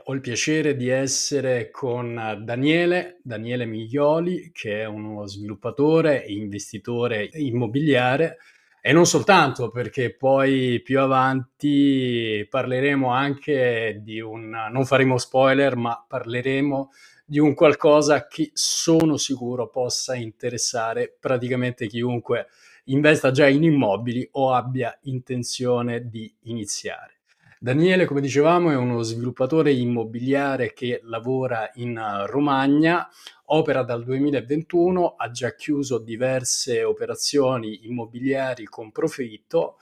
ho il piacere di essere con Daniele Miglioli, che è uno sviluppatore e investitore immobiliare, e non soltanto, perché poi più avanti parleremo anche di non faremo spoiler, ma parleremo di un qualcosa che sono sicuro possa interessare praticamente chiunque investa già in immobili o abbia intenzione di iniziare. Daniele, come dicevamo, è uno sviluppatore immobiliare che lavora in Romagna, opera dal 2021, ha già chiuso diverse operazioni immobiliari con profitto.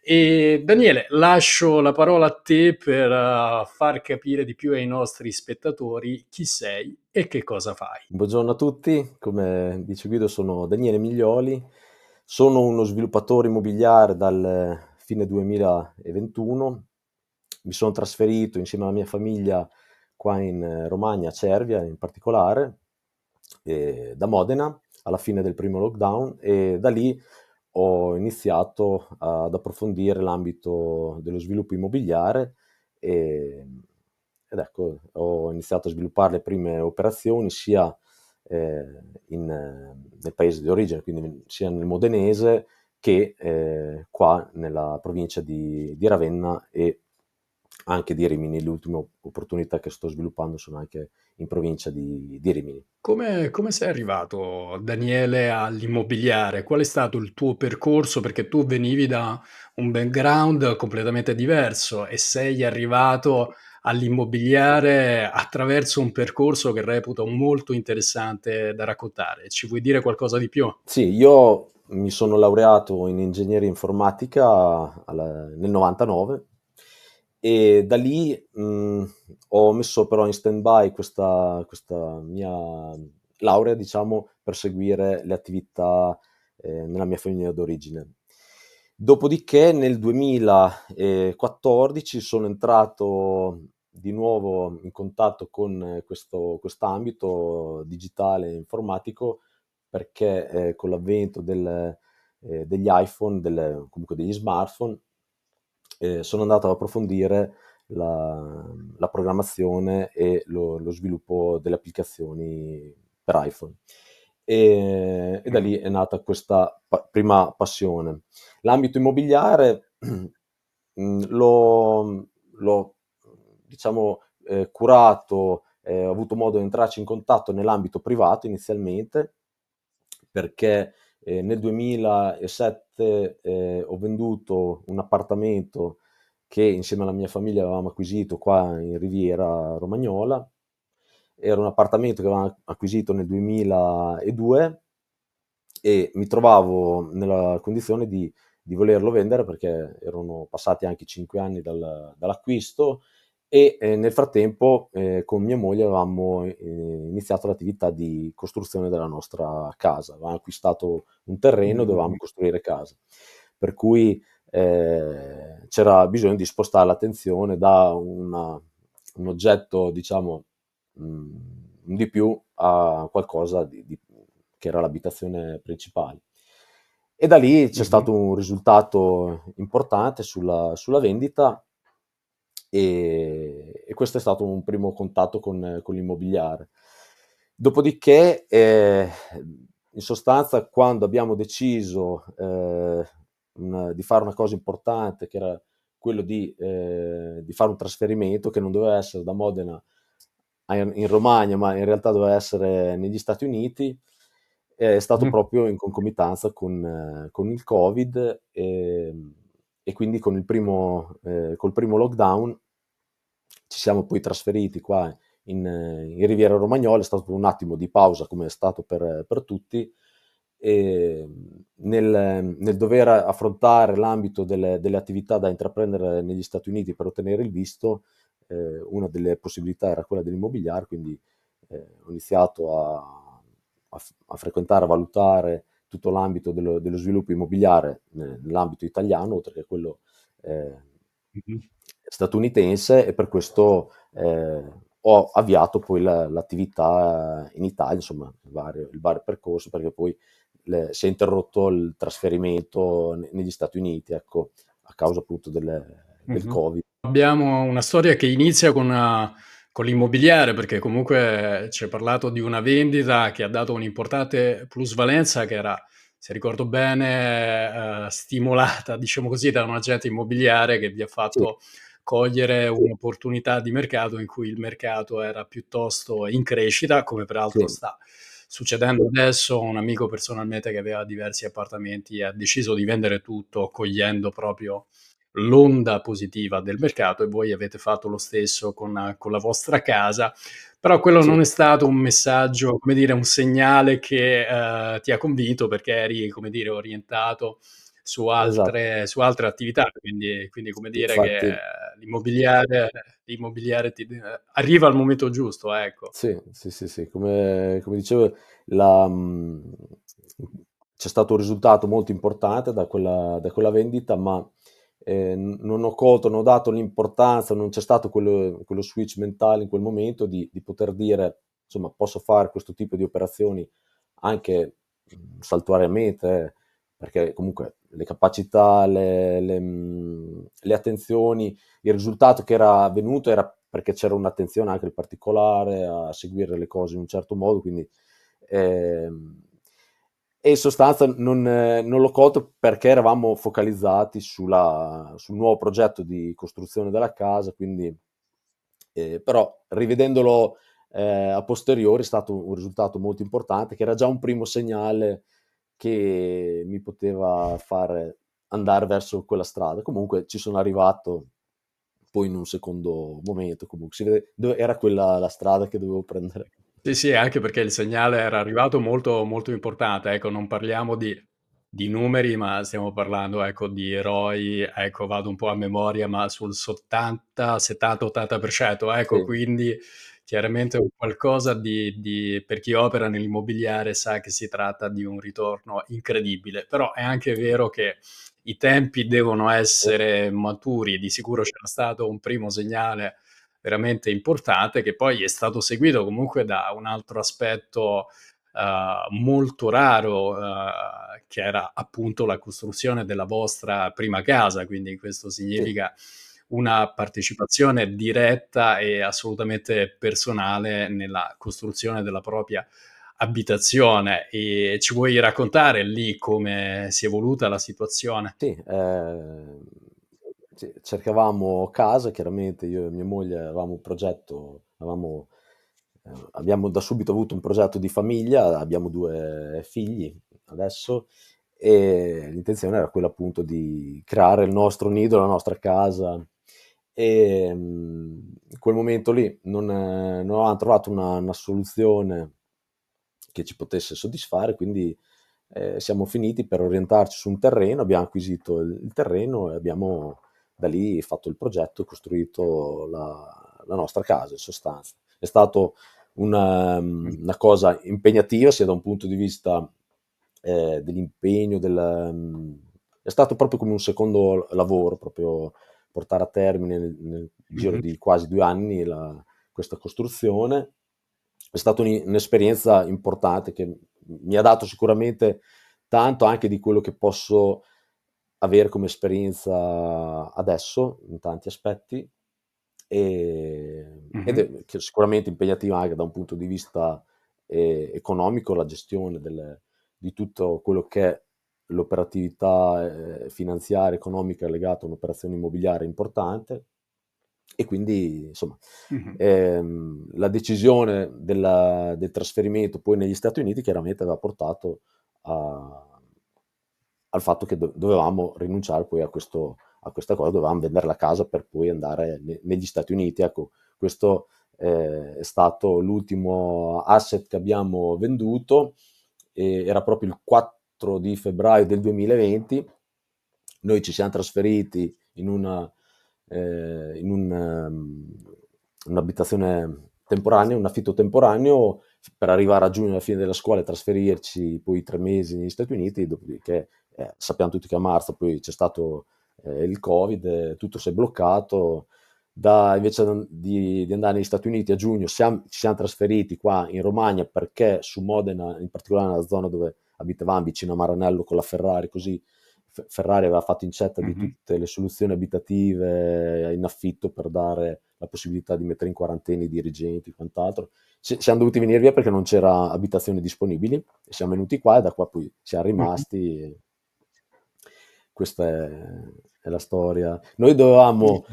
E Daniele, lascio la parola a te per far capire di più ai nostri spettatori chi sei e che cosa fai. Buongiorno a tutti, come dice Guido sono Daniele Miglioli, sono uno sviluppatore immobiliare dal fine 2021, mi sono trasferito insieme alla mia famiglia qua in Romagna, a Cervia in particolare, da Modena alla fine del primo lockdown e da lì ho iniziato ad approfondire l'ambito dello sviluppo immobiliare e, ed ecco, ho iniziato a sviluppare le prime operazioni sia nel paese di origine, quindi sia nel modenese che qua nella provincia di Ravenna e anche di Rimini. Le ultime opportunità che sto sviluppando sono anche in provincia di Rimini. Come sei arrivato, Daniele, all'immobiliare? Qual è stato il tuo percorso? Perché tu venivi da un background completamente diverso e sei arrivato all'immobiliare attraverso un percorso che reputo molto interessante da raccontare. Ci vuoi dire qualcosa di più? Sì, io mi sono laureato in ingegneria informatica nel 99 e da lì ho messo però in stand-by questa mia laurea, diciamo, per seguire le attività nella mia famiglia d'origine. Dopodiché nel 2014 sono entrato di nuovo in contatto con quest'ambito digitale e informatico perché con l'avvento degli iPhone, comunque degli smartphone, sono andato ad approfondire la programmazione e lo sviluppo delle applicazioni per iPhone. E da lì è nata questa prima passione. L'ambito immobiliare l'ho, diciamo, curato, ho avuto modo di entrarci in contatto nell'ambito privato inizialmente, perché nel 2007 ho venduto un appartamento che insieme alla mia famiglia avevamo acquisito qua in Riviera Romagnola. Era un appartamento che avevamo acquisito nel 2002 e mi trovavo nella condizione di volerlo vendere perché erano passati anche 5 anni dall'acquisto e nel frattempo con mia moglie avevamo iniziato l'attività di costruzione della nostra casa. Avevamo acquistato un terreno e dovevamo costruire casa. Per cui c'era bisogno di spostare l'attenzione da un oggetto, diciamo, mh, di più a qualcosa che era l'abitazione principale. E da lì c'è Mhm. stato un risultato importante sulla vendita e questo è stato un primo contatto con l'immobiliare. Dopodiché, in sostanza, quando abbiamo deciso di fare una cosa importante, che era quello di fare un trasferimento che non doveva essere da Modena in Romagna, ma in realtà doveva essere negli Stati Uniti, è stato Mhm. proprio in concomitanza con il Covid e quindi col primo lockdown ci siamo poi trasferiti qua in Riviera Romagnola, è stato un attimo di pausa come è stato per tutti, e nel dover affrontare l'ambito delle attività da intraprendere negli Stati Uniti per ottenere il visto, una delle possibilità era quella dell'immobiliare, quindi ho iniziato a frequentare, a valutare tutto l'ambito dello sviluppo immobiliare nell'ambito italiano, oltre che quello eh, Mhm. statunitense, e per questo ho avviato poi l'attività in Italia, insomma, il vario percorso, perché poi si è interrotto il trasferimento negli Stati Uniti, ecco, a causa appunto del Mhm. Covid. Abbiamo una storia che inizia con con l'immobiliare, perché comunque ci hai parlato di una vendita che ha dato un'importante plusvalenza che era, se ricordo bene, stimolata, diciamo così, da un agente immobiliare che vi ha Sì, fatto cogliere un'opportunità di mercato in cui il mercato era piuttosto in crescita, come peraltro sì, sta succedendo adesso. Un amico personalmente che aveva diversi appartamenti ha deciso di vendere tutto, cogliendo proprio l'onda positiva del mercato, e voi avete fatto lo stesso con la vostra casa. Però quello sì, non è stato un messaggio, come dire, un segnale che ti ha convinto, perché eri, come dire, orientato esatto. su altre attività. Quindi come dire che Infatti l'immobiliare arriva al momento giusto, ecco. sì, sì, sì, sì, come dicevo, la c'è stato un risultato molto importante da quella vendita, ma, non ho colto, non ho dato l'importanza, non c'è stato quello switch mentale in quel momento di poter dire: "Insomma, posso fare questo tipo di operazioni anche, saltuariamente, perché comunque le capacità, le attenzioni, il risultato che era venuto era perché c'era un'attenzione anche particolare a seguire le cose in un certo modo, quindi ehm, e in sostanza non l'ho colto perché eravamo focalizzati sul nuovo progetto di costruzione della casa, quindi però rivedendolo a posteriori è stato un risultato molto importante, che era già un primo segnale che mi poteva fare andare verso quella strada. Comunque ci sono arrivato poi in un secondo momento, comunque si vede era quella la strada che dovevo prendere. Sì, sì, anche perché il segnale era arrivato molto, molto importante. Ecco, non parliamo di numeri, ma stiamo parlando, ecco, di ROI, ecco, vado un po' a memoria, ma sul 70, 80%. Ecco, Sì, quindi chiaramente un qualcosa per chi opera nell'immobiliare sa che si tratta di un ritorno incredibile. Però è anche vero che i tempi devono sì, essere maturi. Di sicuro c'era stato un primo segnale veramente importante, che poi è stato seguito comunque da un altro aspetto molto raro, che era appunto la costruzione della vostra prima casa. Quindi questo sì. significa una partecipazione diretta e assolutamente personale nella costruzione della propria abitazione. E ci vuoi raccontare lì come si è evoluta la situazione? Sì, sì, cercavamo casa, chiaramente io e mia moglie avevamo un progetto, abbiamo da subito avuto un progetto di famiglia, abbiamo 2 figli adesso, e l'intenzione era quella appunto di creare il nostro nido, la nostra casa. In quel momento lì non avevamo trovato una soluzione che ci potesse soddisfare, quindi siamo finiti per orientarci su un terreno, abbiamo acquisito il terreno e abbiamo da lì fatto il progetto e costruito la nostra casa in sostanza. È stato una cosa impegnativa sia da un punto di vista dell'impegno, è stato proprio come un secondo lavoro, proprio portare a termine nel giro Mh-mh. di quasi 2 anni questa costruzione. È stata un'esperienza importante che mi ha dato sicuramente tanto anche di quello che posso avere come esperienza adesso, in tanti aspetti, ed Mh-mh. è che sicuramente impegnativa anche da un punto di vista economico, la gestione di tutto quello che è l'operatività finanziaria, economica legata a un'operazione immobiliare importante. E quindi insomma, Mh-mh. la decisione del trasferimento poi negli Stati Uniti chiaramente aveva portato a al fatto che dovevamo rinunciare poi a questa cosa, dovevamo vendere la casa per poi andare negli Stati Uniti. Ecco, questo è stato l'ultimo asset che abbiamo venduto, era proprio il 4 di febbraio del 2020. Noi ci siamo trasferiti in un'abitazione temporanea, un affitto temporaneo per arrivare a giugno alla fine della scuola e trasferirci poi 3 mesi negli Stati Uniti, dopodiché sappiamo tutti che a marzo poi c'è stato il Covid, tutto si è bloccato. Invece di andare negli Stati Uniti a giugno ci siamo trasferiti qua in Romagna perché su Modena, in particolare nella zona dove abitavamo vicino a Maranello con la Ferrari, così Ferrari aveva fatto incetta di Mhm. tutte le soluzioni abitative in affitto per dare la possibilità di mettere in quarantena i dirigenti e quant'altro. Siamo dovuti venire via perché non c'era abitazioni disponibili e siamo venuti qua e da qua poi siamo Mhm. rimasti. Questa è la storia. Noi dovevamo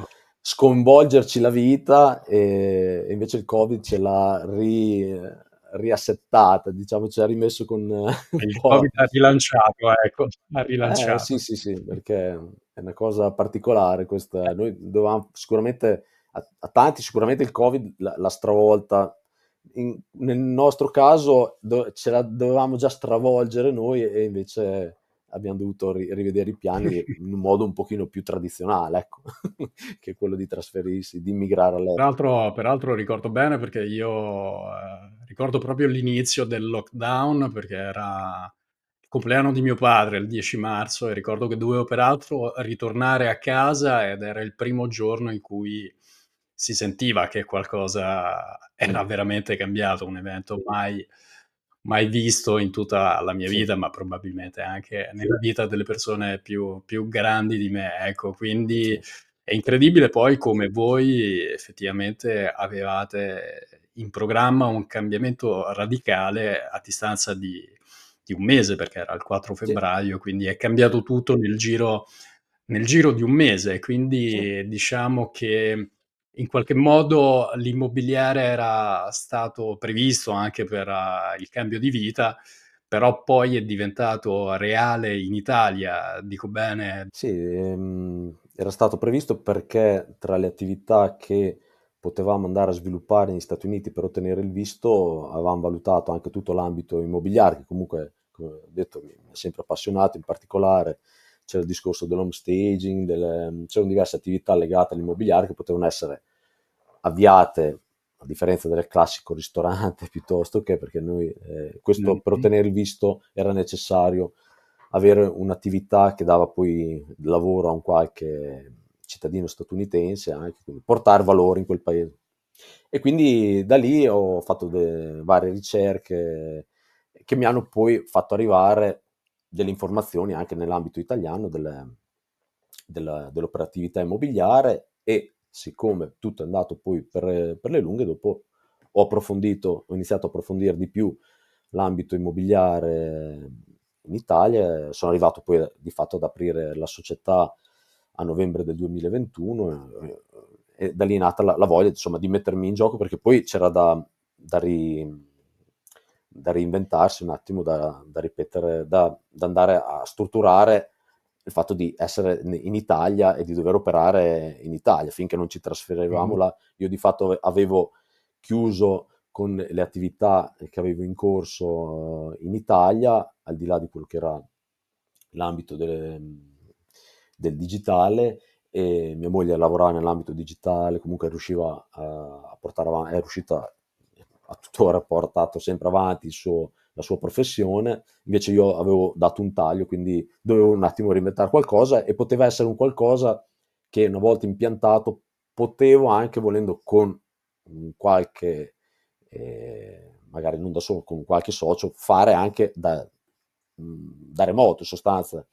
sconvolgerci la vita e invece il Covid ce l'ha riassettata, diciamo, ci ha rimesso con un Il Covid po'. ha rilanciato, ecco, ha Sì, rilanciato. sì, sì, perché è una cosa particolare questa. Noi dovevamo sicuramente, a tanti sicuramente il Covid l'ha stravolta. Nel nostro caso ce la dovevamo già stravolgere noi e invece abbiamo dovuto rivedere i piani in un modo un pochino più tradizionale, ecco, che quello di trasferirsi, di immigrare all'estero. Peraltro ricordo bene perché io ricordo proprio l'inizio del lockdown perché era il compleanno di mio padre il 10 marzo e ricordo che dovevo peraltro ritornare a casa ed era il primo giorno in cui si sentiva che qualcosa Mm, era veramente cambiato, un evento mai visto in tutta la mia sì, vita, ma probabilmente anche nella vita delle persone più grandi di me, ecco. Quindi sì, è incredibile poi come voi effettivamente avevate in programma un cambiamento radicale a distanza di 1 mese, perché era il 4 sì, febbraio, quindi è cambiato tutto nel giro di 1 mese. sì. Quindi diciamo che in qualche modo l'immobiliare era stato previsto anche per il cambio di vita, però poi è diventato reale in Italia, dico bene? Sì, era stato previsto perché tra le attività che potevamo andare a sviluppare negli Stati Uniti per ottenere il visto, avevamo valutato anche tutto l'ambito immobiliare, che comunque, come ho detto, mi ha sempre appassionato, in particolare c'era il discorso dell'home staging, c'erano diverse attività legate all'immobiliare che potevano essere avviate, a differenza del classico ristorante, piuttosto che perché noi, questo per Mh-mh. ottenere il visto era necessario avere un'attività che dava poi lavoro a un qualche cittadino statunitense anche, quindi portare valore in quel paese. E quindi da lì ho fatto varie ricerche che mi hanno poi fatto arrivare delle informazioni anche nell'ambito italiano dell'operatività immobiliare e siccome tutto è andato poi per le lunghe, dopo ho iniziato a approfondire di più l'ambito immobiliare in Italia, sono arrivato poi di fatto ad aprire la società a novembre del 2021 e da lì è nata la voglia insomma, di mettermi in gioco perché poi c'era da, ri- da reinventarsi un attimo, da ripetere, da andare a strutturare il fatto di essere in Italia e di dover operare in Italia finché non ci trasferivamo Mh-mh. là. Io di fatto avevo chiuso con le attività che avevo in corso in Italia, al di là di quello che era l'ambito del digitale, e mia moglie lavorava nell'ambito digitale, comunque riusciva a portare avanti, è riuscita a tuttora portato sempre avanti la sua professione, invece io avevo dato un taglio, quindi dovevo un attimo reinventare qualcosa e poteva essere un qualcosa che una volta impiantato potevo anche volendo con un qualche, magari non da solo, con qualche socio, fare anche da remoto in sostanza,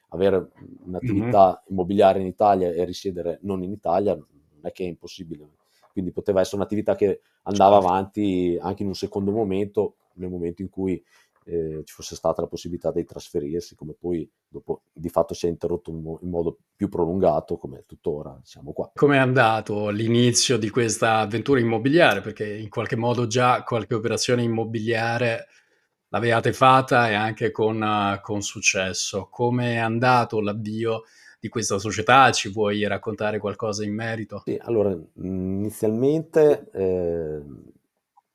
avere Mh-mh. un'attività immobiliare in Italia e risiedere non in Italia non è che è impossibile. Quindi poteva essere un'attività che andava Certo. avanti anche in un secondo momento, nel momento in cui ci fosse stata la possibilità di trasferirsi, come poi dopo di fatto si è interrotto in modo più prolungato, come tuttora siamo qua. Com'è andato l'inizio di questa avventura immobiliare? Perché in qualche modo già qualche operazione immobiliare l'avevate fatta e anche con successo. Come è andato l'avvio di questa società? Ci vuoi raccontare qualcosa in merito? Sì, allora, inizialmente,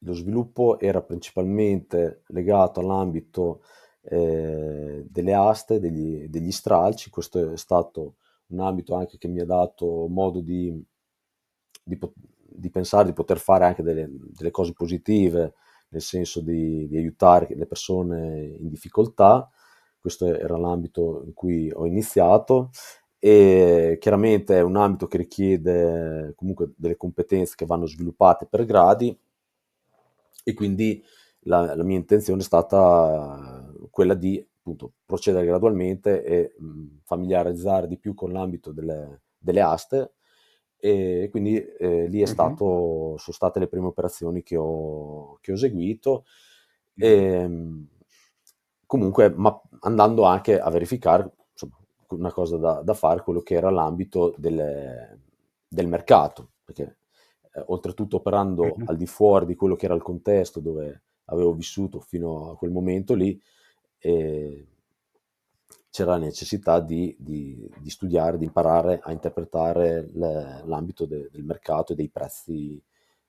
lo sviluppo era principalmente legato all'ambito, delle aste, degli stralci. Questo è stato un ambito anche che mi ha dato modo di pensare di poter fare anche delle cose positive, nel senso di aiutare le persone in difficoltà. Questo era l'ambito in cui ho iniziato e chiaramente è un ambito che richiede comunque delle competenze che vanno sviluppate per gradi e quindi la mia intenzione è stata quella di appunto procedere gradualmente e familiarizzare di più con l'ambito delle aste, e quindi lì Mhm. sono state le prime operazioni che ho eseguito. Mhm. Ehm, Comunque, ma andando anche a verificare, insomma, una cosa da fare, quello che era l'ambito del mercato, perché oltretutto operando Mhm. al di fuori di quello che era il contesto dove avevo vissuto fino a quel momento lì, eh, c'era la necessità di studiare, di imparare a interpretare l'ambito del mercato e dei prezzi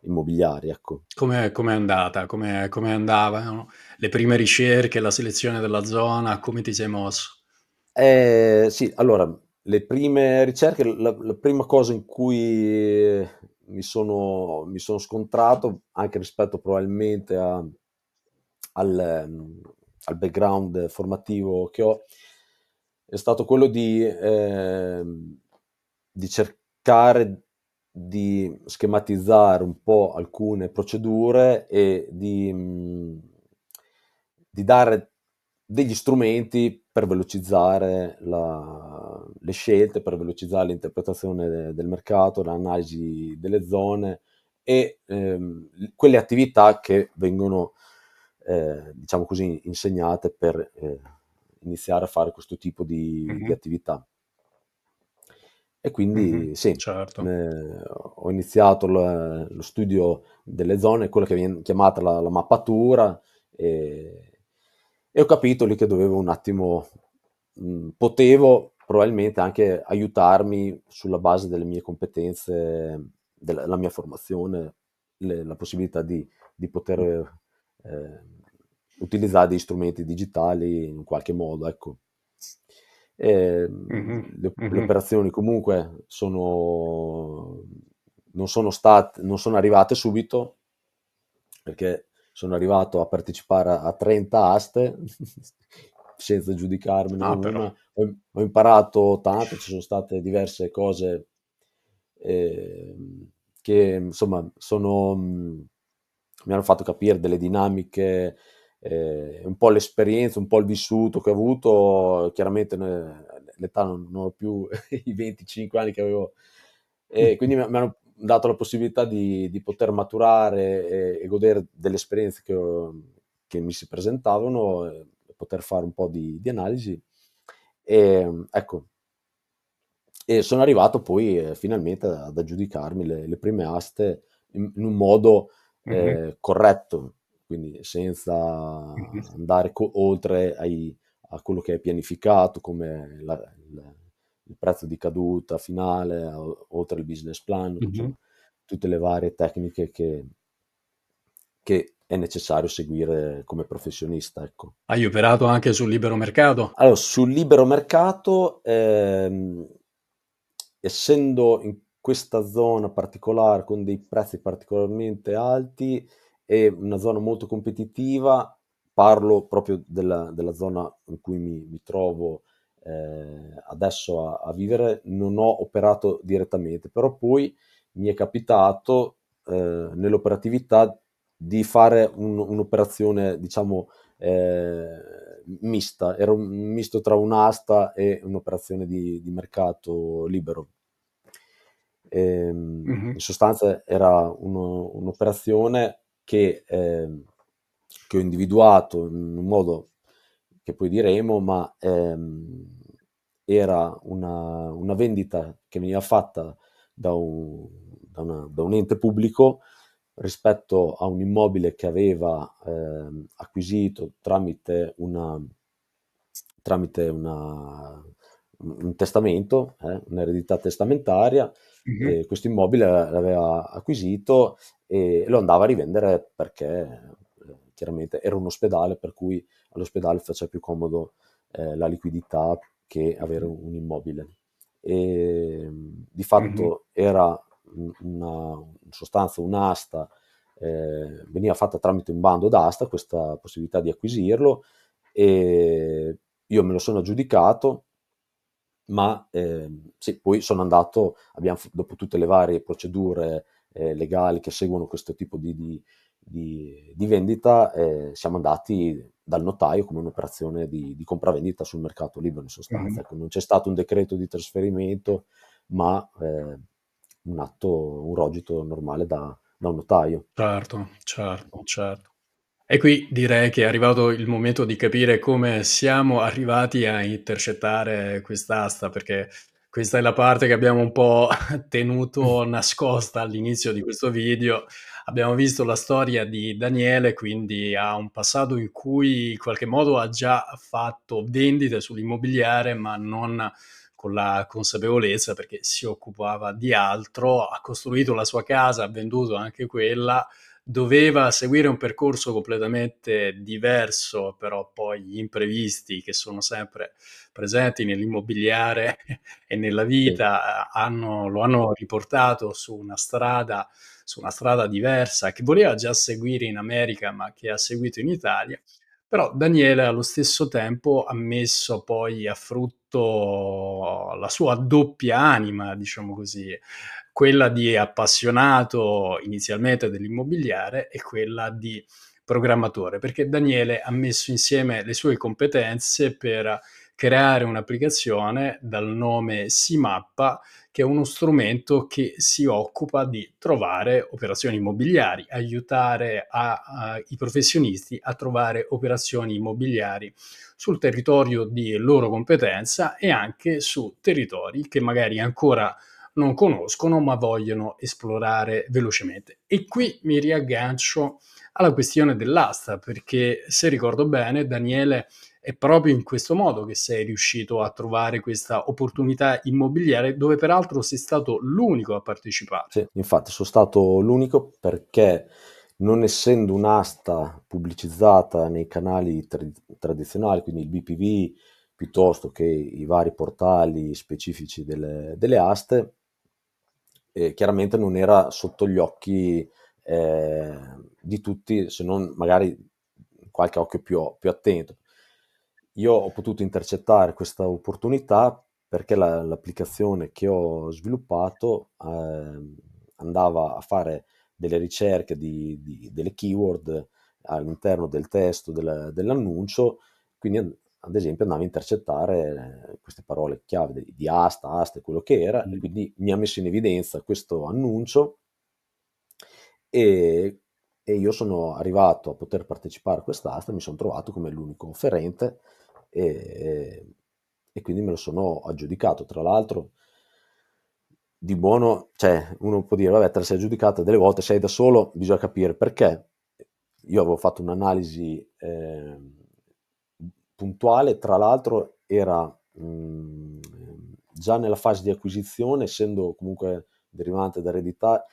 immobiliari, ecco. Com'è andata? Come andavano le prime ricerche, la selezione della zona? Come ti sei mosso? Sì, allora, le prime ricerche, la prima cosa in cui mi sono scontrato, anche rispetto probabilmente al al background formativo che ho, è stato quello di cercare di schematizzare un po' alcune procedure e di dare degli strumenti per velocizzare le scelte, per velocizzare l'interpretazione del mercato, l'analisi delle zone e quelle attività che vengono, diciamo così, insegnate per iniziare a fare questo tipo di Mh-mh. attività. E Mh-mh. quindi sì, Certo. ho iniziato lo studio delle zone, quella che viene chiamata la mappatura, e, e ho capito lì che dovevo un attimo, potevo probabilmente anche aiutarmi sulla base delle mie competenze, della mia formazione, la possibilità di poter utilizzare dei strumenti digitali in qualche modo, ecco. Mh-mh. Le Mh-mh. operazioni comunque non sono arrivate subito, perché sono arrivato a partecipare a 30 aste senza giudicarmene Ah, però. una. Ho imparato tanto, ci sono state diverse cose che insomma mi hanno fatto capire delle dinamiche, un po' l'esperienza, un po' il vissuto che ho avuto. Chiaramente l'età non ho più i 25 anni che avevo, e quindi mi hanno dato la possibilità di poter maturare e godere delle esperienze che mi si presentavano, e poter fare un po' di analisi. Ecco, e sono arrivato poi finalmente ad aggiudicarmi le prime aste in un modo Mh-mh. corretto, quindi senza Mh-mh. andare oltre a quello che è pianificato, come il prezzo di caduta finale, oltre il business plan, Mh-mh. insomma, tutte le varie tecniche che è necessario seguire come professionista, ecco. Hai operato anche sul libero mercato? Allora, sul libero mercato, essendo in questa zona particolare con dei prezzi particolarmente alti e una zona molto competitiva, parlo proprio della zona in cui mi trovo adesso a vivere, non ho operato direttamente, però poi mi è capitato nell'operatività di fare un'operazione, diciamo, mista, era un misto tra un'asta e un'operazione di mercato libero. Mh-mh. In sostanza era un'operazione che ho individuato in un modo che poi diremo, ma era una vendita che veniva fatta da un ente pubblico rispetto a un immobile che aveva acquisito tramite un testamento, un'eredità testamentaria. Mh-mh. Questo immobile l'aveva acquisito e lo andava a rivendere perché chiaramente era un ospedale, per cui all'ospedale faceva più comodo la liquidità che avere Mh-mh. un immobile. Di Mh-mh. fatto era in sostanza un'asta, veniva fatta tramite un bando d'asta, questa possibilità di acquisirlo, e io me lo sono aggiudicato, ma sì, poi sono andato, dopo tutte le varie procedure legali che seguono questo tipo di vendita, siamo andati dal notaio come un'operazione di compravendita sul mercato libero in sostanza. Mh-mh. Ecco, non c'è stato un decreto di trasferimento, ma un atto, un rogito normale da un notaio. Certo, certo, certo. E qui direi che è arrivato il momento di capire come siamo arrivati a intercettare quest'asta, perché questa è la parte che abbiamo un po' tenuto nascosta all'inizio di questo video. Abbiamo visto la storia di Daniele, quindi ha un passato in cui in qualche modo ha già fatto vendite sull'immobiliare, ma non con la consapevolezza perché si occupava di altro, ha costruito la sua casa, ha venduto anche quella, doveva seguire un percorso completamente diverso, però poi gli imprevisti che sono sempre presenti nell'immobiliare e nella Sì, vita lo hanno riportato su una strada diversa che voleva già seguire in America, ma che ha seguito in Italia. Però Daniele allo stesso tempo ha messo poi a frutto la sua doppia anima, diciamo così, quella di appassionato inizialmente dell'immobiliare e quella di programmatore, perché Daniele ha messo insieme le sue competenze per creare un'applicazione dal nome Simappa, che è uno strumento che si occupa di trovare operazioni immobiliari, aiutare i professionisti a trovare operazioni immobiliari sul territorio di loro competenza e anche su territori che magari ancora non conoscono ma vogliono esplorare velocemente. E qui mi riaggancio alla questione dell'asta, perché se ricordo bene, Daniele, è proprio in questo modo che sei riuscito a trovare questa opportunità immobiliare, dove peraltro sei stato l'unico a partecipare. sì, infatti sono stato l'unico perché non essendo un'asta pubblicizzata nei canali tradizionali, quindi il BPV piuttosto che i vari portali specifici delle aste, chiaramente non era sotto gli occhi di tutti, se non magari qualche occhio più attento. Io ho potuto intercettare questa opportunità perché l'applicazione che ho sviluppato andava a fare delle ricerche delle keyword all'interno del testo dell'annuncio, quindi ad esempio andava a intercettare queste parole chiave di asta, aste, quello che era, e Mh. quindi mi ha messo in evidenza questo annuncio e, e io sono arrivato a poter partecipare a quest'asta, mi sono trovato come l'unico offerente e, e quindi me lo sono aggiudicato. Tra l'altro, di buono, cioè uno può dire, vabbè, te la sei aggiudicata, delle volte sei da solo, bisogna capire perché. Io avevo fatto un'analisi puntuale, tra l'altro era già nella fase di acquisizione, essendo comunque derivante da eredità,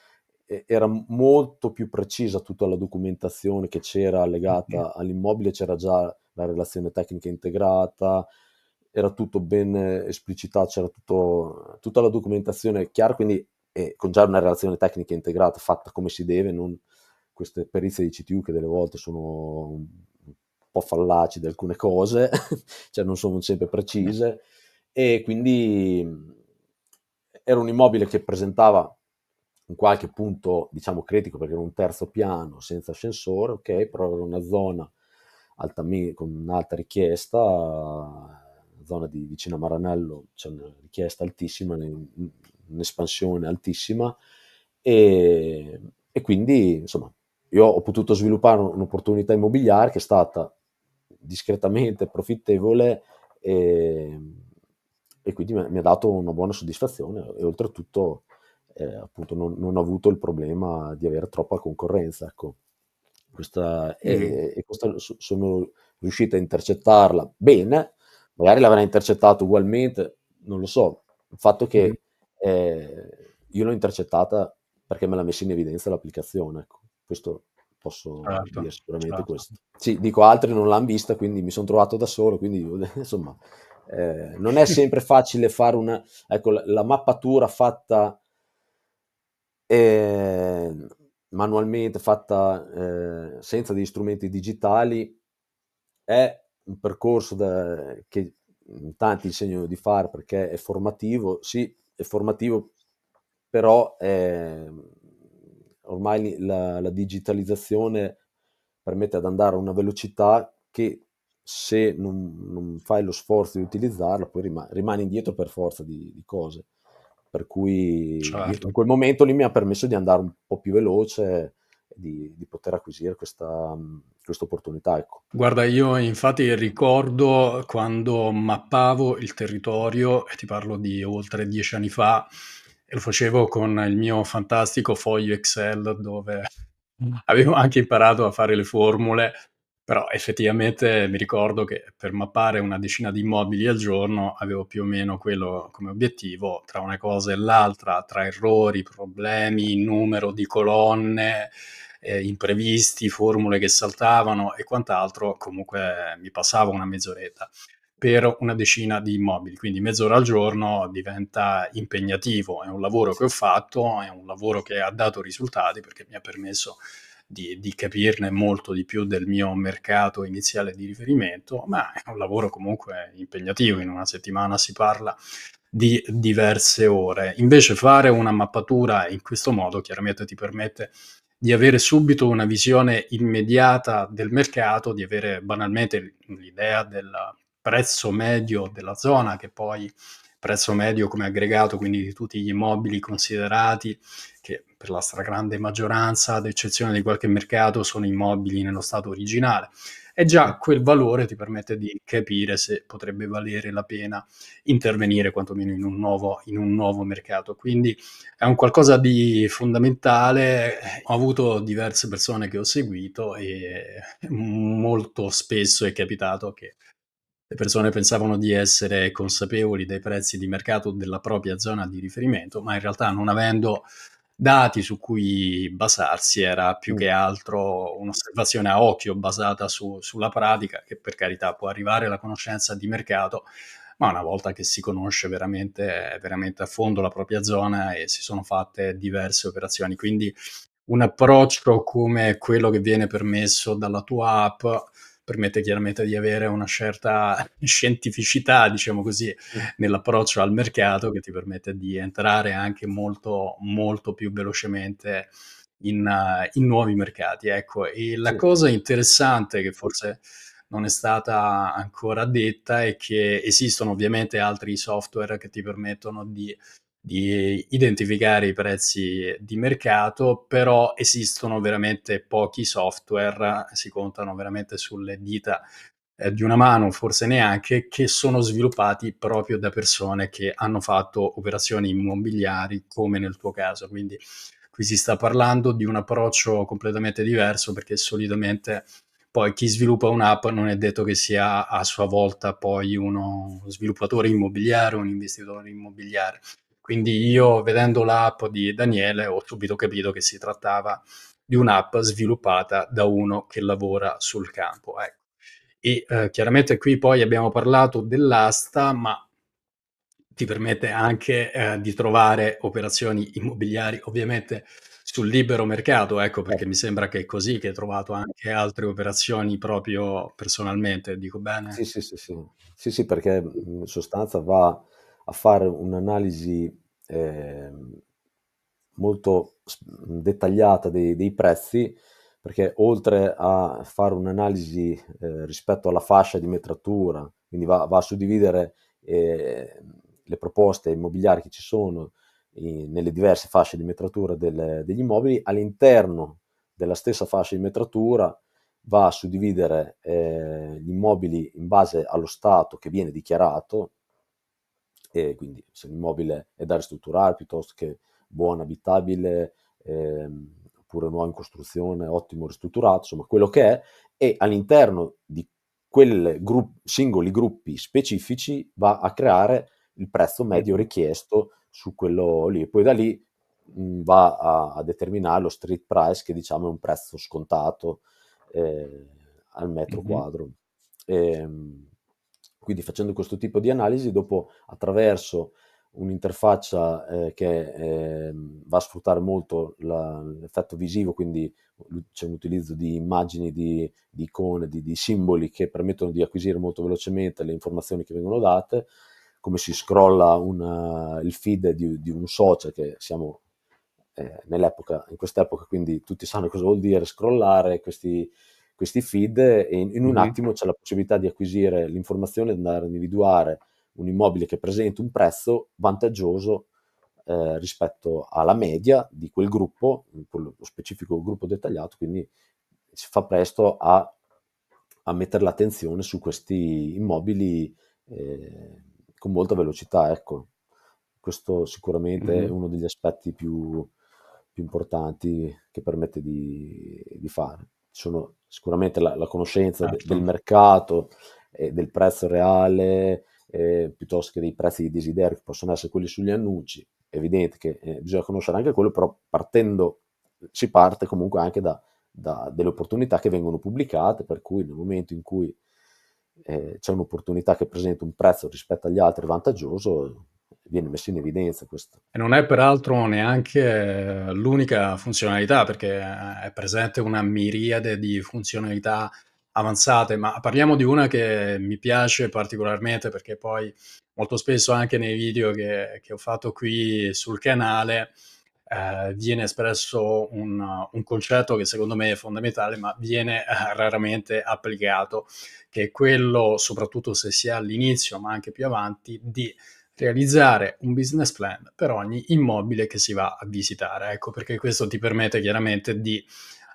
era molto più precisa tutta la documentazione che c'era Mh-mh. legata all'immobile, c'era già la relazione tecnica integrata, era tutto ben esplicitato, c'era tutta la documentazione chiara, quindi con già una relazione tecnica integrata fatta come si deve, non queste perizie di CTU che delle volte sono un po' fallaci di alcune cose, cioè non sono sempre precise, e quindi era un immobile che presentava in qualche punto, diciamo, critico perché era un terzo piano senza ascensore, ok, però era una zona con un'alta richiesta, zona di vicino a Maranello c'è una richiesta altissima, un'espansione altissima e quindi insomma io ho potuto sviluppare un'opportunità immobiliare che è stata discretamente profittevole e, e quindi mi ha dato una buona soddisfazione e oltretutto appunto non ho avuto il problema di avere troppa concorrenza, ecco. Mh. Questa sono riuscito a intercettarla bene, magari l'avrei intercettato ugualmente, non lo so. Il fatto Mh-mh. che io l'ho intercettata perché me l'ha messa in evidenza l'applicazione, ecco. Questo posso Certo, dire sicuramente certo. questo. Sì, dico altri non l'han vista, quindi mi son trovato da solo, quindi insomma, non è sempre facile fare ecco, la mappatura fatta Ehm, manualmente, fatta, senza degli strumenti digitali, è un percorso che in tanti insegnano di fare perché è formativo. Sì, è formativo, però, ormai la digitalizzazione permette ad andare a una velocità che, se non fai lo sforzo di utilizzarla, poi rimani indietro per forza di cose. Per cui in certo. quel momento lì mi ha permesso di andare un po' più veloce e di poter acquisire questa opportunità, ecco. Guarda, io infatti ricordo quando mappavo il territorio, e ti parlo di oltre 10 anni fa, e lo facevo con il mio fantastico foglio Excel dove avevo anche imparato a fare le formule, però effettivamente mi ricordo che per mappare una decina di immobili al giorno avevo più o meno quello come obiettivo, tra una cosa e l'altra, tra errori, problemi, numero di colonne, imprevisti, formule che saltavano e quant'altro, comunque mi passavo una mezz'oretta per una decina di immobili, quindi mezz'ora al giorno diventa impegnativo. È un lavoro che Sì, ho fatto, è un lavoro che ha dato risultati perché mi ha permesso di capirne molto di più del mio mercato iniziale di riferimento, ma è un lavoro comunque impegnativo. In una settimana si parla di diverse ore. Invece fare una mappatura in questo modo chiaramente ti permette di avere subito una visione immediata del mercato, di avere banalmente l'idea del prezzo medio della zona, che poi prezzo medio come aggregato, quindi di tutti gli immobili considerati, che per la stragrande maggioranza, ad eccezione di qualche mercato, sono immobili nello stato originale. E sì, già quel valore ti permette di capire se potrebbe valere la pena intervenire quantomeno in un nuovo mercato. Quindi è un qualcosa di fondamentale. Ho avuto diverse persone che ho seguito e molto spesso è capitato che le persone pensavano di essere consapevoli dei prezzi di mercato della propria zona di riferimento, ma in realtà non avendo dati su cui basarsi era più mh, che altro un'osservazione a occhio basata sulla pratica, che per carità può arrivare alla conoscenza di mercato, ma una volta che si conosce veramente, veramente a fondo la propria zona e si sono fatte diverse operazioni. Quindi un approccio come quello che viene permesso dalla tua app permette chiaramente di avere una certa scientificità, diciamo così, mh, nell'approccio al mercato che ti permette di entrare anche molto, molto più velocemente in nuovi mercati. Ecco, e la sì, cosa interessante che forse non è stata ancora detta è che esistono ovviamente altri software che ti permettono di identificare i prezzi di mercato, però esistono veramente pochi software, si contano veramente sulle dita di una mano, forse neanche, che sono sviluppati proprio da persone che hanno fatto operazioni immobiliari come nel tuo caso. Quindi qui si sta parlando di un approccio completamente diverso perché solitamente poi chi sviluppa un'app non è detto che sia a sua volta poi uno sviluppatore immobiliare o un investitore immobiliare. Quindi io vedendo l'app di Daniele ho subito capito che si trattava di un'app sviluppata da uno che lavora sul campo. Ecco. E chiaramente qui poi abbiamo parlato dell'asta, ma ti permette anche di trovare operazioni immobiliari ovviamente sul libero mercato, ecco perché mi certo. sembra che è così che hai trovato anche altre operazioni proprio personalmente, dico Sì, bene? sì, sì, sì. Sì, sì, perché, in sostanza va a fare un'analisi, molto dettagliata dei prezzi, perché oltre a fare un'analisi, rispetto alla fascia di metratura, quindi va a suddividere, le proposte immobiliari che ci sono nelle diverse fasce di metratura degli immobili, all'interno della stessa fascia di metratura va a suddividere, gli immobili in base allo stato che viene dichiarato, e quindi se l'immobile è da ristrutturare piuttosto che buono, abitabile, oppure nuovo in costruzione, ottimo ristrutturato, insomma quello che è, e all'interno di quelle singoli gruppi specifici va a creare il prezzo medio Mh-mh, richiesto su quello lì. E poi da lì va a determinare lo street price, che diciamo è un prezzo scontato, al metro mh-mh. quadro. Ehm, quindi facendo questo tipo di analisi, dopo attraverso un'interfaccia, che, va a sfruttare molto l'effetto visivo, quindi c'è un utilizzo di immagini, di icone, di simboli che permettono di acquisire molto velocemente le informazioni che vengono date, come si scrolla il feed di un social che siamo in quest'epoca, quindi tutti sanno cosa vuol dire scrollare questi feed, e in un Mhm. attimo c'è la possibilità di acquisire l'informazione, di andare a individuare un immobile che presenta un prezzo vantaggioso rispetto alla media di quel gruppo, quello specifico gruppo dettagliato, quindi si fa presto a mettere l'attenzione su questi immobili con molta velocità, ecco. Questo sicuramente è Mhm. uno degli aspetti più importanti che permette di fare. Sono sicuramente la conoscenza del Certo. mercato, del prezzo reale, piuttosto che dei prezzi di desiderio che possono essere quelli sugli annunci. È evidente che bisogna conoscere anche quello, però si parte comunque anche da delle opportunità che vengono pubblicate, per cui nel momento in cui c'è un'opportunità che presenta un prezzo rispetto agli altri vantaggioso, viene messo in evidenza questo. E non è peraltro neanche l'unica funzionalità, perché è presente una miriade di funzionalità avanzate, ma parliamo di una che mi piace particolarmente perché poi molto spesso anche nei video che ho fatto qui sul canale viene espresso un concetto che secondo me è fondamentale, ma viene raramente applicato, che è quello, soprattutto se si è all'inizio, ma anche più avanti, di realizzare un business plan per ogni immobile che si va a visitare. Ecco perché questo ti permette chiaramente di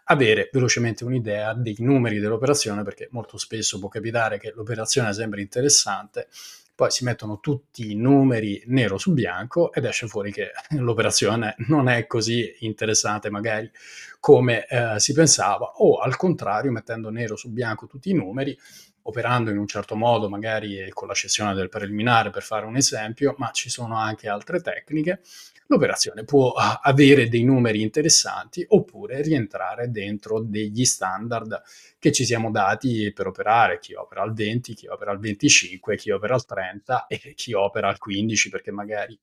avere velocemente un'idea dei numeri dell'operazione, perché molto spesso può capitare che l'operazione sembri interessante, poi si mettono tutti i numeri nero su bianco ed esce fuori che l'operazione non è così interessante magari come si pensava, o al contrario, mettendo nero su bianco tutti i numeri, operando in un certo modo, magari con la cessione del preliminare per fare un esempio, ma ci sono anche altre tecniche, l'operazione può avere dei numeri interessanti oppure rientrare dentro degli standard che ci siamo dati per operare, chi opera al 20, chi opera al 25, chi opera al 30 e chi opera al 15 perché magari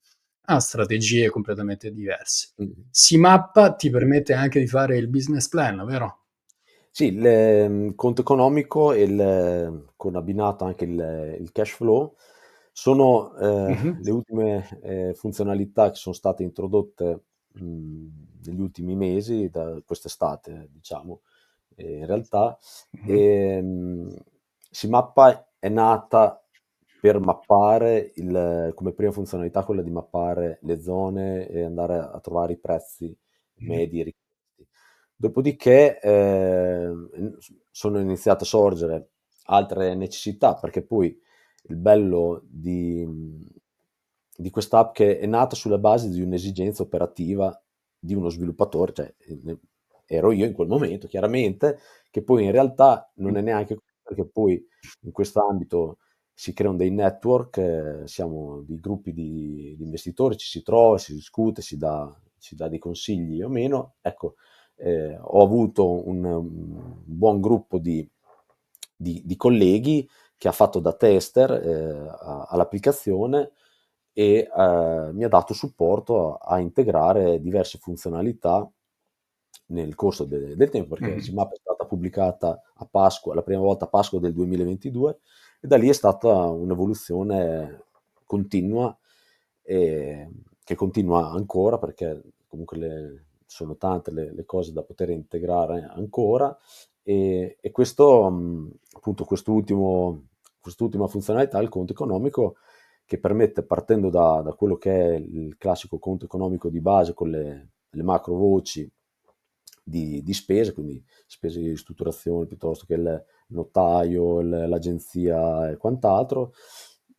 ha strategie completamente diverse. Mh. SIMAP ti permette anche di fare il business plan, vero? Sì, conto economico e con abbinato anche il cash flow sono Mhm. le ultime funzionalità che sono state introdotte negli ultimi mesi, da quest'estate, diciamo. In realtà, Mhm. ehm, SIMAPPA è nata per mappare come prima funzionalità quella di mappare le zone e andare a trovare i prezzi Mhm. medi richiesti. Dopodiché sono iniziate a sorgere altre necessità, perché poi il bello di quest'app che è nata sulla base di un'esigenza operativa di uno sviluppatore, cioè ero io in quel momento, chiaramente, che poi in realtà non è neanche così, perché poi in questo ambito si creano dei network, siamo dei gruppi di investitori, ci si trova, si discute, si dà dei consigli o meno. Ecco, ho avuto un buon gruppo di colleghi che ha fatto da tester all'applicazione, e mi ha dato supporto a integrare diverse funzionalità nel corso del tempo, perché Mhm. SIMAP è stata pubblicata a Pasqua, la prima volta a Pasqua del 2022, e da lì è stata un'evoluzione continua, e che continua ancora, perché comunque sono tante le cose da poter integrare ancora, e questo, appunto, quest'ultima funzionalità, il conto economico, che permette, partendo da quello che è il classico conto economico di base con le macro voci di spese, quindi spese di ristrutturazione piuttosto che il notaio, l'agenzia e quant'altro.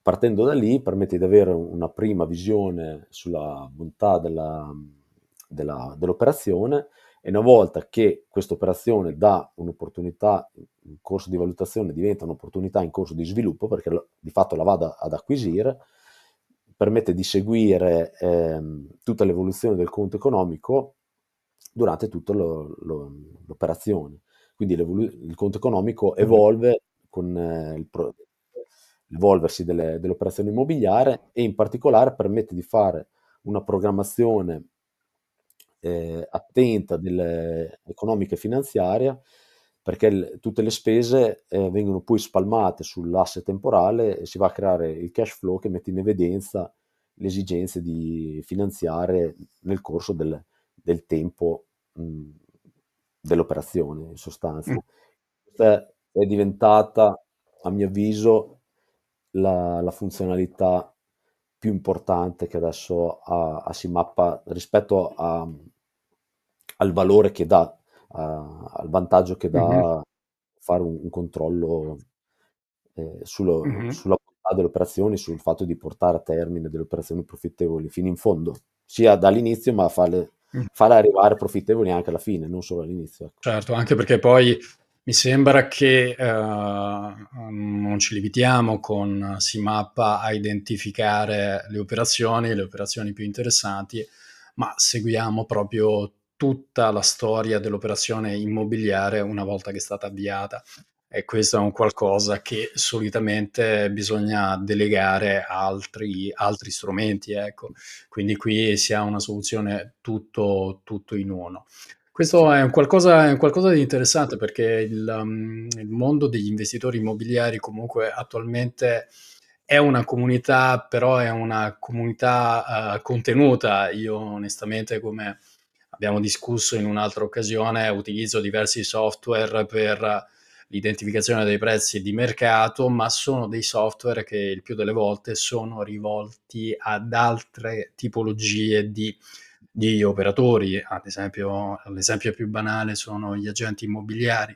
Partendo da lì permette di avere una prima visione sulla bontà dell'operazione, e una volta che questa operazione dà un'opportunità in corso di valutazione, diventa un'opportunità in corso di sviluppo, perché di fatto la vado ad acquisire, permette di seguire tutta l'evoluzione del conto economico durante tutta l'operazione. Quindi il conto economico Mhm. evolve con l'evolversi dell'operazione immobiliare, e in particolare permette di fare una programmazione attenta economica e finanziaria, perché tutte le spese vengono poi spalmate sull'asse temporale, e si va a creare il cash flow che mette in evidenza le esigenze di finanziare nel corso del tempo dell'operazione, in Mm. sostanza. Questa è diventata, a mio avviso, la funzionalità più importante che adesso ha SIMAPPA rispetto al valore che dà, al vantaggio che Mhm. dà fare un controllo Mhm. sulla bontà delle operazioni, sul fatto di portare a termine delle operazioni profittevoli fino in fondo, sia dall'inizio, ma Mm. farle arrivare profittevoli anche alla fine, non solo all'inizio. Ecco. Certo, anche perché poi mi sembra che non ci limitiamo con SIMAPPA a identificare le operazioni più interessanti, ma seguiamo proprio tutta la storia dell'operazione immobiliare una volta che è stata avviata. E questo è un qualcosa che solitamente bisogna delegare a altri strumenti, ecco. Quindi qui si ha una soluzione tutto in uno. Sì. Questo è un qualcosa di interessante perché il mondo degli investitori immobiliari comunque attualmente è una comunità, però è una comunità contenuta. Io onestamente, come abbiamo discusso in un'altra occasione, utilizzo diversi software per l'identificazione dei prezzi di mercato, ma sono dei software che il più delle volte sono rivolti ad altre tipologie di operatori, ad esempio, l'esempio più banale sono gli agenti immobiliari.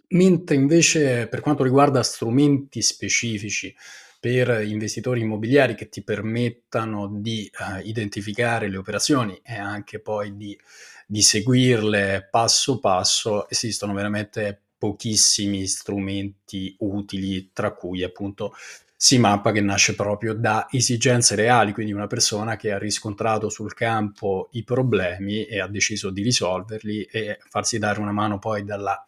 Mentre invece per quanto riguarda strumenti specifici per investitori immobiliari che ti permettano di identificare le operazioni e anche poi di seguirle passo passo, esistono veramente pochissimi strumenti utili, tra cui appunto SIMAPPA, che nasce proprio da esigenze reali, quindi una persona che ha riscontrato sul campo i problemi e ha deciso di risolverli e farsi dare una mano poi dalla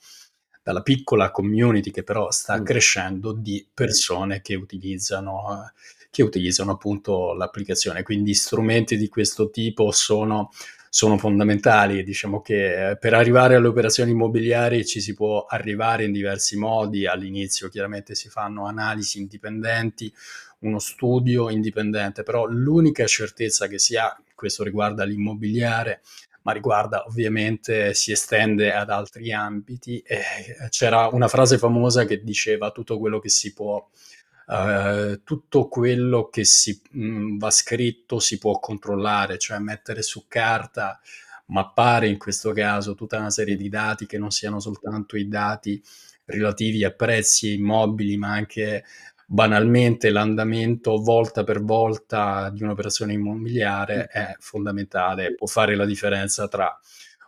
piccola community che però sta Mm. crescendo di persone che utilizzano appunto l'applicazione. Quindi strumenti di questo tipo sono fondamentali. Diciamo che per arrivare alle operazioni immobiliari ci si può arrivare in diversi modi. All'inizio chiaramente si fanno analisi indipendenti, uno studio indipendente, però l'unica certezza che si ha, questo riguarda l'immobiliare, ma riguarda ovviamente, si estende ad altri ambiti. C'era una frase famosa che diceva tutto quello che si può, tutto quello che va scritto si può controllare, cioè mettere su carta, mappare in questo caso tutta una serie di dati che non siano soltanto i dati relativi a prezzi e immobili, ma anche banalmente l'andamento volta per volta di un'operazione immobiliare è fondamentale, può fare la differenza tra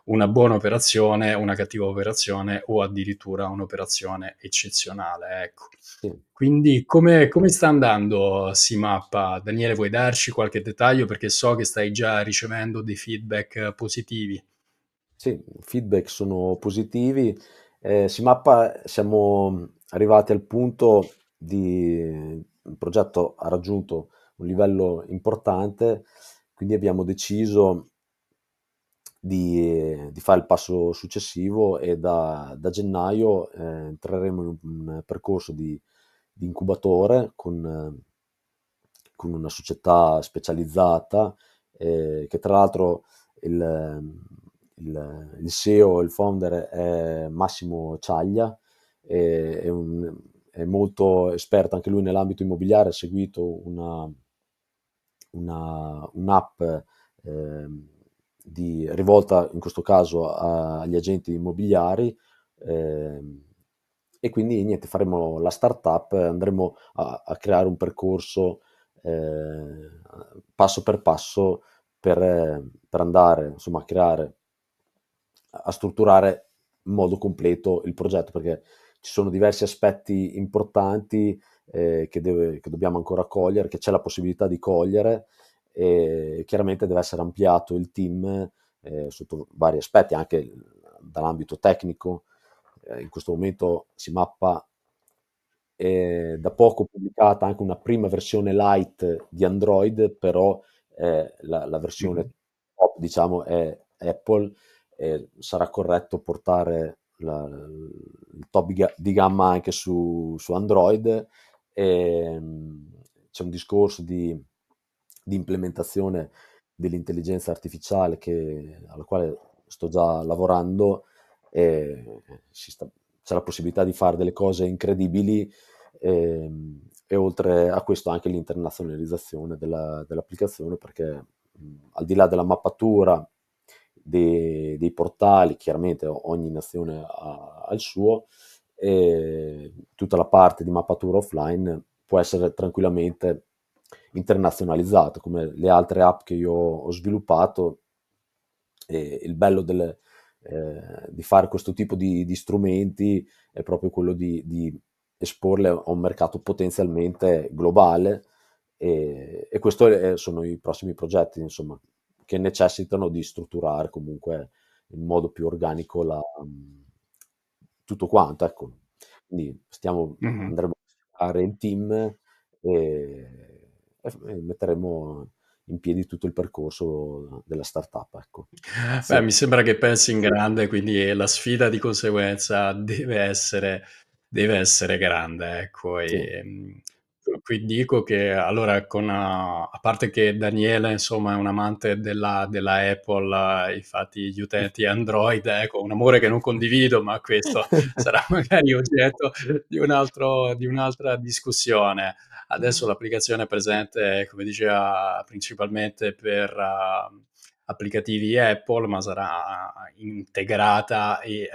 una buona operazione, una cattiva operazione o addirittura un'operazione eccezionale, ecco. Sì. Quindi come sta andando SIMAPPA? Daniele, vuoi darci qualche dettaglio? Perché so che stai già ricevendo dei feedback positivi. Sì, i feedback sono positivi. SIMAPPA siamo arrivati al punto il progetto ha raggiunto un livello importante, quindi abbiamo deciso di fare il passo successivo e da gennaio entreremo in un percorso di incubatore con una società specializzata che tra l'altro il, il CEO, il founder è Massimo Ciaglia, è molto esperto anche lui nell'ambito immobiliare, ha seguito un'app ehm, rivolta in questo caso agli agenti immobiliari ehm, e quindi niente, faremo la startup, andremo a creare un percorso passo per passo per andare insomma a creare, a strutturare in modo completo il progetto, perché ci sono diversi aspetti importanti che dobbiamo ancora cogliere, che c'è la possibilità di cogliere e chiaramente deve essere ampliato il team sotto vari aspetti, anche dall'ambito tecnico. In questo momento si mappa da poco pubblicata anche una prima versione light di Android, però la versione Mhm. top, diciamo, è Apple e sarà corretto portare il top di gamma anche su Android. C'è un discorso di implementazione dell'intelligenza artificiale alla quale sto già lavorando, e c'è la possibilità di fare delle cose incredibili, e oltre a questo anche l'internazionalizzazione dell'applicazione, perché al di là della mappatura dei portali, chiaramente ogni nazione ha il suo, e tutta la parte di mappatura offline può essere tranquillamente internazionalizzata, come le altre app che io ho sviluppato. E il bello di fare questo tipo di strumenti è proprio quello di esporle a un mercato potenzialmente globale, e questo sono i prossimi progetti, insomma, che necessitano di strutturare comunque in modo più organico tutto quanto, ecco. Quindi Mh-mh. andremo a fare il team, e metteremo in piedi tutto il percorso della startup, ecco. Beh, Sì, mi sembra che pensi in grande, quindi la sfida di conseguenza deve essere grande, ecco. sì. Qui dico che allora a parte che Daniele insomma è un amante della Apple, infatti gli utenti Android, ecco, un amore che non condivido, ma questo sarà magari oggetto di un'altra discussione. Adesso l'applicazione è presente, come diceva, principalmente per applicativi Apple, ma sarà integrata e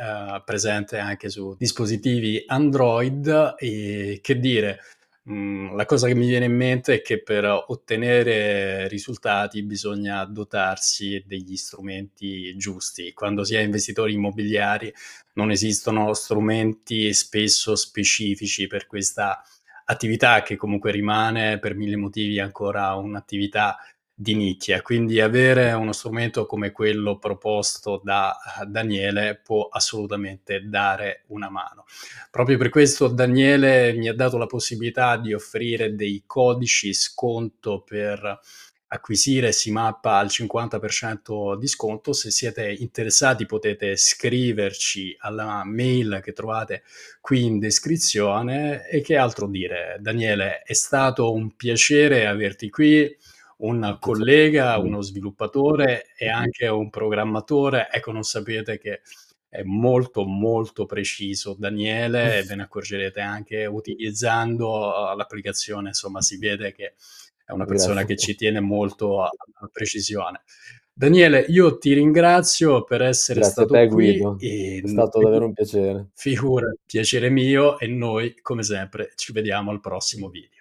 presente anche su dispositivi Android. E che dire, la cosa che mi viene in mente è che per ottenere risultati bisogna dotarsi degli strumenti giusti. Quando si è investitori immobiliari non esistono strumenti spesso specifici per questa attività, che comunque rimane per mille motivi ancora un'attività di nicchia. Quindi avere uno strumento come quello proposto da Daniele può assolutamente dare una mano. Proprio per questo Daniele mi ha dato la possibilità di offrire dei codici sconto per acquisire SIMAPPA al 50% di sconto. Se siete interessati potete scriverci alla mail che trovate qui in descrizione. E che altro dire? Daniele, è stato un piacere averti qui, un Il piacere è collega, mio. uno sviluppatore e anche un programmatore. Ecco, non sapete che è molto molto preciso Daniele, e ve ne accorgerete anche utilizzando l'applicazione, insomma si vede che è una persona Grazie. che ci tiene molto alla precisione. Daniele, io ti ringrazio per essere Grazie a stato te qui Guido, e è stato davvero un piacere. figurati, piacere mio, e noi come sempre ci vediamo al prossimo video.